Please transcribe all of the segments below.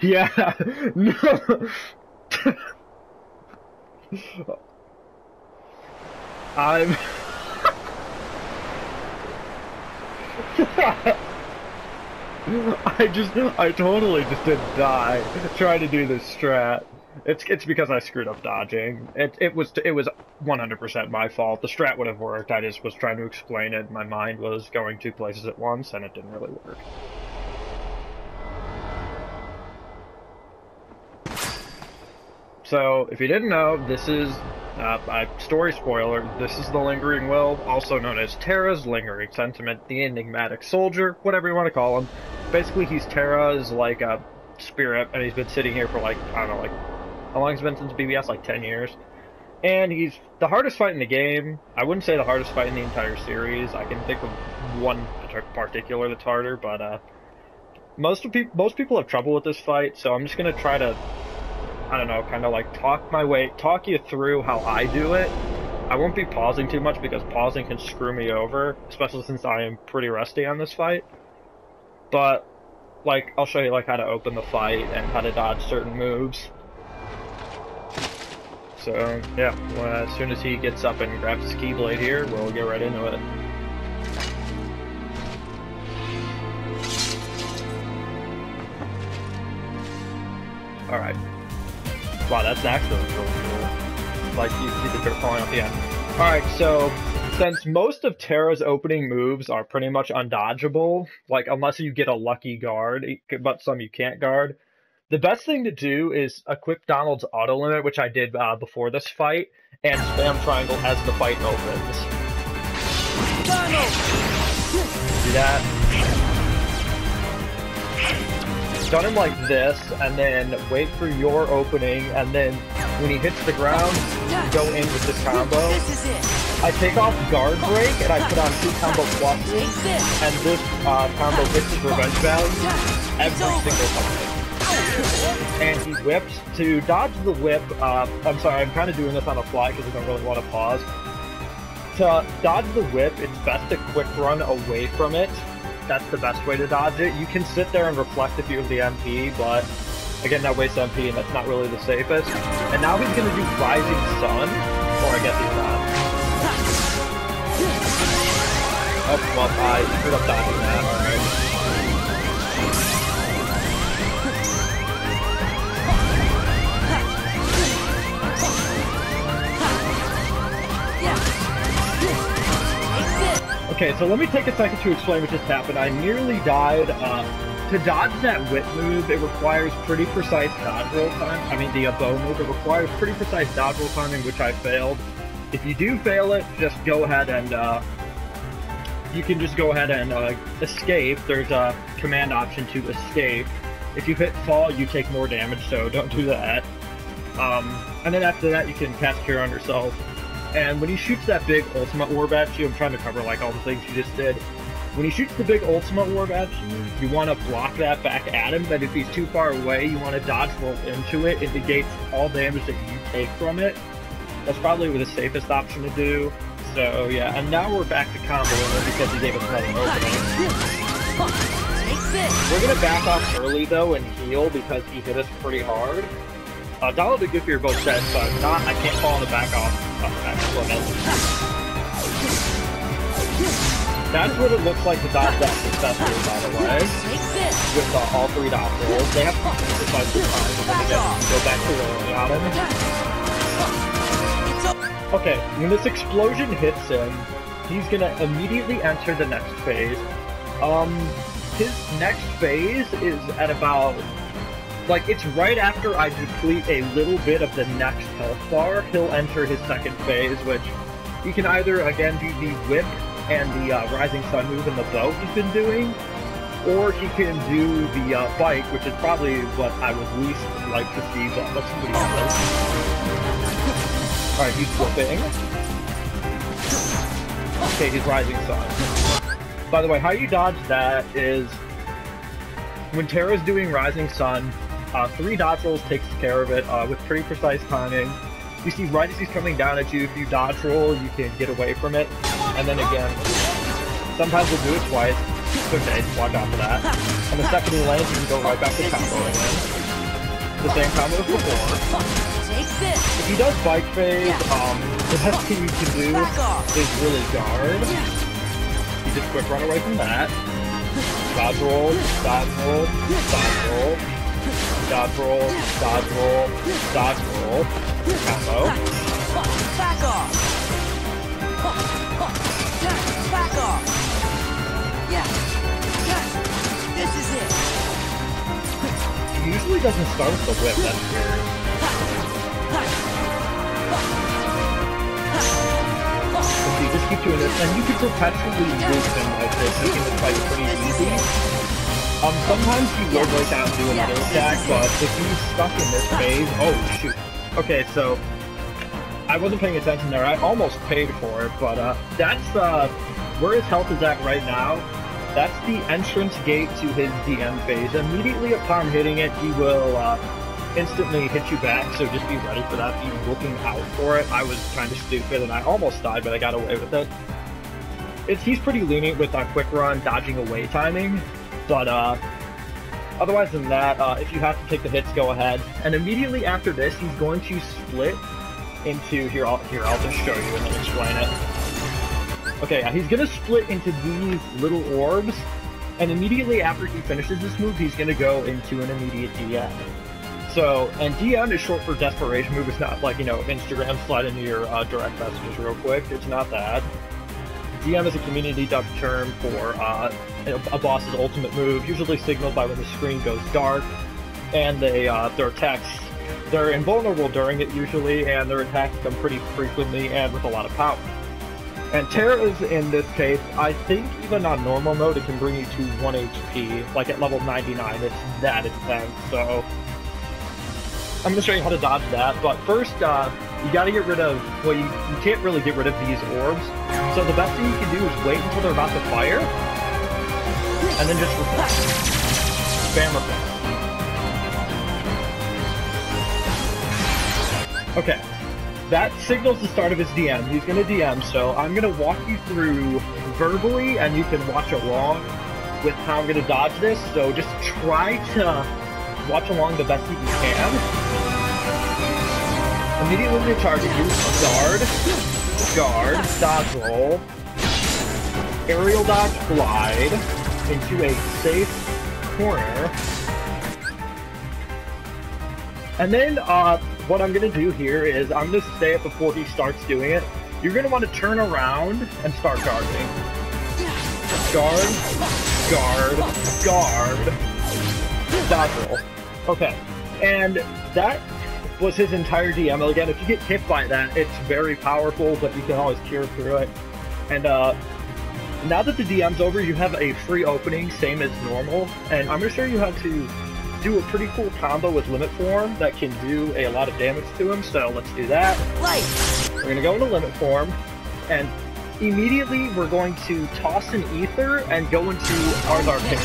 Yeah, no. I'm. I totally just didn't die trying to do this strat. It's because I screwed up dodging. It was 100% my fault. The strat would have worked. I just was trying to explain it. My mind was going two places at once, and it didn't really work. So, if you didn't know, this is, story spoiler, this is the Lingering Will, also known as Terra's Lingering Sentiment, the Enigmatic Soldier, whatever you want to call him. Basically, he's Terra's, like, a spirit, and he's been sitting here for, like, I don't know, like, how long has it been since BBS? Like, 10 years. And he's the hardest fight in the game. I wouldn't say the hardest fight in the entire series. I can think of one particular that's harder, but, most people have trouble with this fight, so I'm just gonna try to, I don't know, kind of like talk you through how I do it. I won't be pausing too much because pausing can screw me over, especially since I am pretty rusty on this fight. But, like, I'll show you like how to open the fight and how to dodge certain moves. So, yeah, well, as soon as he gets up and grabs his Keyblade here, we'll get right into it. Alright. Wow, that's actually really cool. Like, you see the dirt falling off the end. Alright, so, since most of Terra's opening moves are pretty much undodgeable, like, unless you get a lucky guard, but some you can't guard, the best thing to do is equip Donald's auto limit, which I did before this fight, and spam triangle as the fight opens. See that? Stun him like this, and then wait for your opening, and then when he hits the ground, go in with this combo. I take off guard break, and I put on 2 combo pluses, and this combo hits his revenge value every single time. And he whips. To dodge the whip, I'm sorry, I'm kind of doing this on the fly because I don't really want to pause. To dodge the whip, it's best to quick run away from it. That's the best way to dodge it. You can sit there and reflect if you have the MP, but again, that wastes MP and that's not really the safest. And now he's gonna do Rising Sun, or I guess he's not. Oh, well, I screwed up dodging that, alright. Okay, so let me take a second to explain what just happened. I nearly died. To dodge that whip move, it requires pretty precise dodge roll time. I mean, the bow move, it requires pretty precise dodge roll timing, which I failed. If you do fail it, just go ahead and, you can just go ahead and, escape. There's a command option to escape. If you hit fall, you take more damage, so don't do that. And then after that, you can cast Terra on yourself. And when he shoots that big ultimate orb at you, I'm trying to cover like all the things you just did. When he shoots the big ultimate orb at you, you want to block that back at him, but if he's too far away, you want to dodge roll into it. It negates all damage that you take from it. That's probably the safest option to do. So yeah, and now we're back to combo because he gave us another opening. We're going to back off early though and heal because he hit us pretty hard. Donald and Goofy are both dead, so I can't fall on the back off. That's what it looks like to dodge that successfully, by the way. With all 3 dodge rolls. They have to exercise the time, and then go back to rolling on him. Okay, when this explosion hits him, he's gonna immediately enter the next phase. His next phase is at about... Like, it's right after I deplete a little bit of the next health bar, he'll enter his second phase, which you can either, again, do the whip and the Rising Sun move and the bow he's been doing, or he can do the bike, which is probably what I would least like to see, but let's see what he does. Alright, he's whipping. Okay, he's Rising Sun. By the way, how you dodge that is, when Terra's doing Rising Sun, 3 dodge rolls takes care of it with pretty precise timing. You see right as he's coming down at you, if you dodge roll, you can get away from it. And then again, sometimes we'll do it twice. It's okay, just watch out for that. And the second he lands, you can go right back to comboing him. The same combo as before. If he does bike phase, the best thing you can do is really guard. You just quick run away from that. Dodge roll, dodge roll, dodge roll, dodge roll, dodge roll, dodge roll, combo. Back off! Back off! Yeah! This is it! He usually doesn't start with the whip, that's weird. If you just keep doing this, and you can perpetually loop him like this, making this fight pretty easy. Sometimes he will break out and do another attack, but if he's stuck in this phase, oh shoot. Okay, so I wasn't paying attention there. I almost paid for it, but that's where his health is at right now. That's the entrance gate to his DM phase. Immediately upon hitting it, he will instantly hit you back, so just be ready for that. Be looking out for it. I was kind of stupid, and I almost died, but I got away with it. He's pretty lenient with quick run, dodging away timing, but otherwise than that, if you have to take the hits, go ahead. And immediately after this, he's going to split into here. I'll just show you and then explain it. Okay, he's gonna split into these little orbs, and immediately after he finishes this move, he's gonna go into an immediate DM. So, and DM is short for desperation move. It's not like, you know, Instagram slide into your direct messages real quick. It's not that. DM is a community dubbed term for a boss's ultimate move, usually signaled by when the screen goes dark, and their attacks. They're invulnerable during it usually, and their attacks come pretty frequently and with a lot of power. And Terra is, in this case, I think even on normal mode, it can bring you to 1 HP. Like at level 99, it's that intense, so I'm going to show you how to dodge that. But first, you got to get rid of, well, you can't really get rid of these orbs. So the best thing you can do is wait until they're about to fire, and then just spam reflect. Okay, that signals the start of his DM. He's going to DM, so I'm going to walk you through verbally, and you can watch along with how I'm going to dodge this. So just try to watch along the best that you can. Immediately when you target, you guard, dodge roll, aerial dodge glide into a safe corner. And then what I'm going to do here is I'm going to say it before he starts doing it. You're going to want to turn around and start guarding. Guard, guard, guard, dodge roll. Okay, and that was his entire DM. Again, if you get hit by that, it's very powerful, but you can always cure through it. And now that the DM's over, you have a free opening, same as normal. And I'm going to show you how to do a pretty cool combo with Limit Form that can do a lot of damage to him, so let's do that. We're going to go into Limit Form, and immediately we're going to toss an Ether and go into Artharcanum.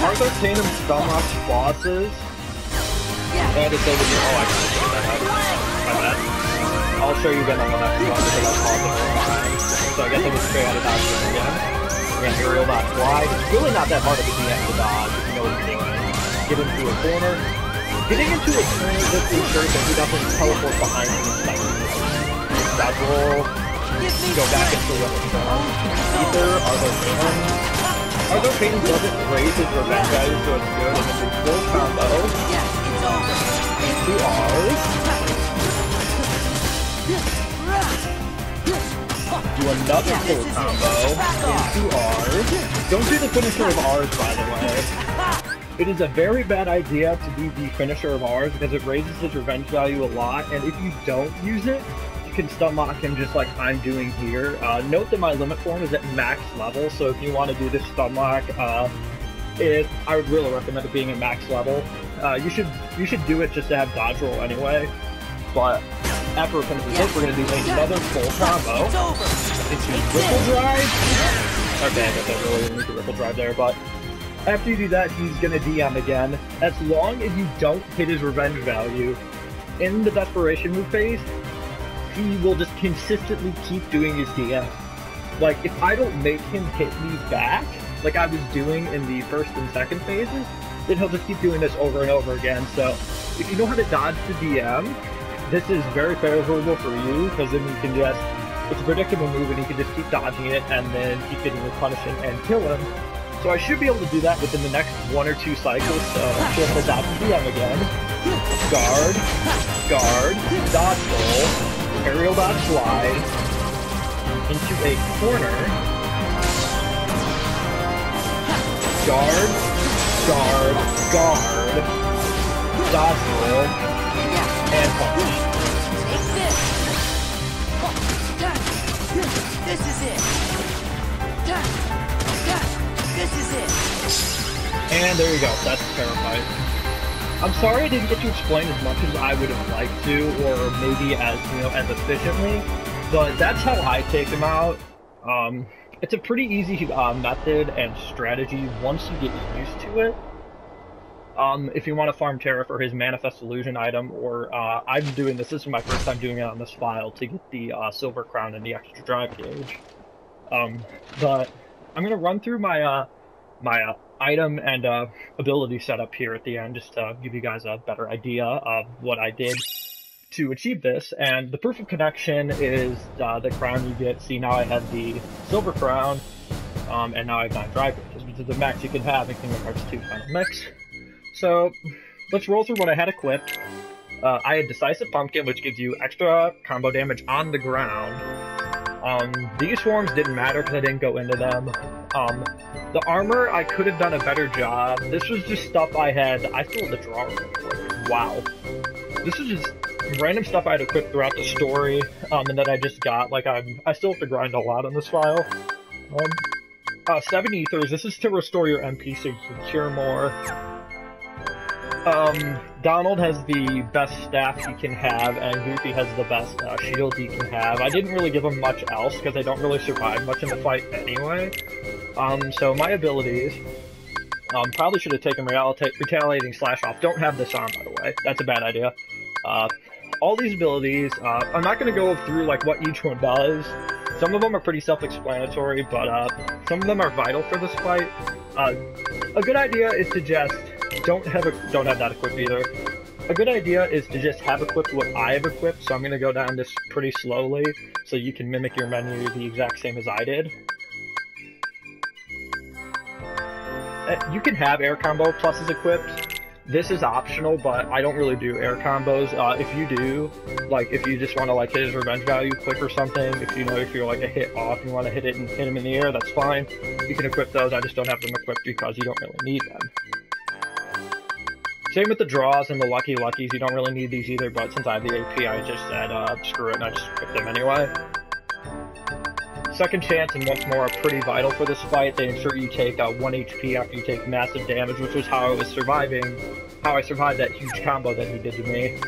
Artharcanum stun locks bosses, and it's over here. Oh, I can see that. My bad. I'll show you again on the next one because I'll pause it for a time. So I guess I just straight out of dodge this again. Again, aerial dodge glide. It's really not that hard of a DM to dodge if you know what you're doing. Get into a corner. Getting into a corner just to ensure that he doesn't teleport behind you and snipe you. Dodge roll. Go back into Limit Form. Ether, Artharcanum. Artharcanum doesn't raise his revenge value, so it's good. And then do full combo. Into R's. Do another full combo into R's. Don't do the finisher of R's, by the way. It is a very bad idea to do the finisher of R's because it raises his revenge value a lot, and if you don't use it, you can stun lock him just like I'm doing here. Note that my Limit Form is at max level, so if you want to do this stun lock, I would really recommend it being at max level. You should do it just to have dodge roll anyway, but after we're finished with this, we're going to do another full combo into Ripple Drive. Okay, I guess I really didn't need the Ripple Drive there, but after you do that, he's going to DM again. As long as you don't hit his revenge value in the Desperation move phase, he will just consistently keep doing his DM. Like, if I don't make him hit me back, like I was doing in the first and second phases, then he'll just keep doing this over and over again. So if you know how to dodge the DM, this is very favorable for you, because then you can just, it's a predictable move and you can just keep dodging it and then keep getting your punishing and kill him. So I should be able to do that within the next 1 or 2 cycles, so I'm just going to dodge the DM again. Guard, guard, dodge roll, aerial dodge slide, into a corner, guard, guard, guard, dodge roll, and punch. This is it. This is it. And there you go. That's terrifying. I'm sorry I didn't get to explain as much as I would have liked to, or maybe as, you know, as efficiently, but that's how I take him out. It's a pretty easy method and strategy once you get used to it. If you want to farm Terra for his Manifest Illusion item, or I'm doing this. This is my first time doing it on this file to get the Silver Crown and the extra drive gauge. But I'm gonna run through my my item and ability setup here at the end, just to give you guys a better idea of what I did to achieve this. And the proof of connection is the crown you get. See, now I have the Silver Crown, and now I have 9 drive gauges, which is the max you can have in Kingdom Hearts 2 Final Mix. So let's roll through what I had equipped. I had Decisive Pumpkin, which gives you extra combo damage on the ground. These swarms didn't matter because I didn't go into them. The armor, I could have done a better job. This was just stuff I had. I still had the drawer. Wow. This is just random stuff I had equipped throughout the story, and that I just got. Like, I still have to grind a lot on this file. 7 ethers. This is to restore your MP so you can cure more. Donald has the best staff he can have, and Goofy has the best shield he can have. I didn't really give him much else, because they don't really survive much in the fight anyway. So my abilities, probably should have taken Retaliating Slash off. Don't have this on, by the way. That's a bad idea. All these abilities, I'm not going to go through like what each one does. Some of them are pretty self-explanatory, but some of them are vital for this fight. A good idea is to just don't have that equipped either. A good idea is to just have equipped what I have equipped, so I'm going to go down this pretty slowly so you can mimic your menu the exact same as I did. You can have air combo pluses equipped. This is optional, but I don't really do air combos. If you do, like if you just want to like hit his revenge value quick or something, if you're like a hit off and you want to hit it and hit him in the air, that's fine. You can equip those. I just don't have them equipped because you don't really need them. Same with the draws and the Lucky Luckies. You don't really need these either, but since I have the AP, I just said screw it and I just equipped them anyway. Second Chance and Once More are pretty vital for this fight. They ensure you take 1 HP after you take massive damage, which was how I was surviving, how I survived that huge combo that he did to me.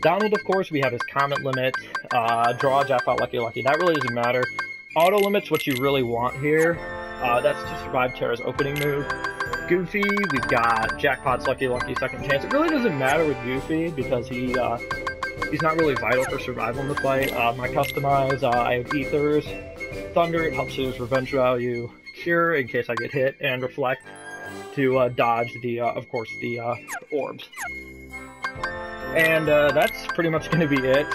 Donald, of course, we have his Comment Limit, Draw, Jackpot, Lucky Lucky. That really doesn't matter. Auto Limit's what you really want here. That's to survive Terra's opening move. Goofy, we've got Jackpot's Lucky Lucky, Second Chance. It really doesn't matter with Goofy because he's not really vital for survival in the fight. My Customize, I have Ethers. Thunder, it helps his revenge value. Cure, in case I get hit. And Reflect to dodge the, of course, the orbs. And that's pretty much going to be it.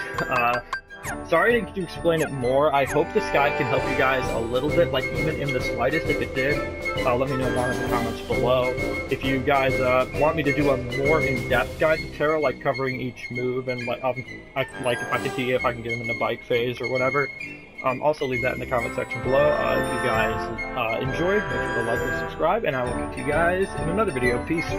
Sorry I didn't get to explain it more. I hope this guide can help you guys a little bit, like even in the slightest. If it did, let me know down in the comments below. If you guys want me to do a more in-depth guide to Terra, like covering each move and like if I can see if I can get them in the bike phase or whatever, also leave that in the comment section below. If you guys enjoyed, make sure to like and subscribe, and I will catch you guys in another video. Peace.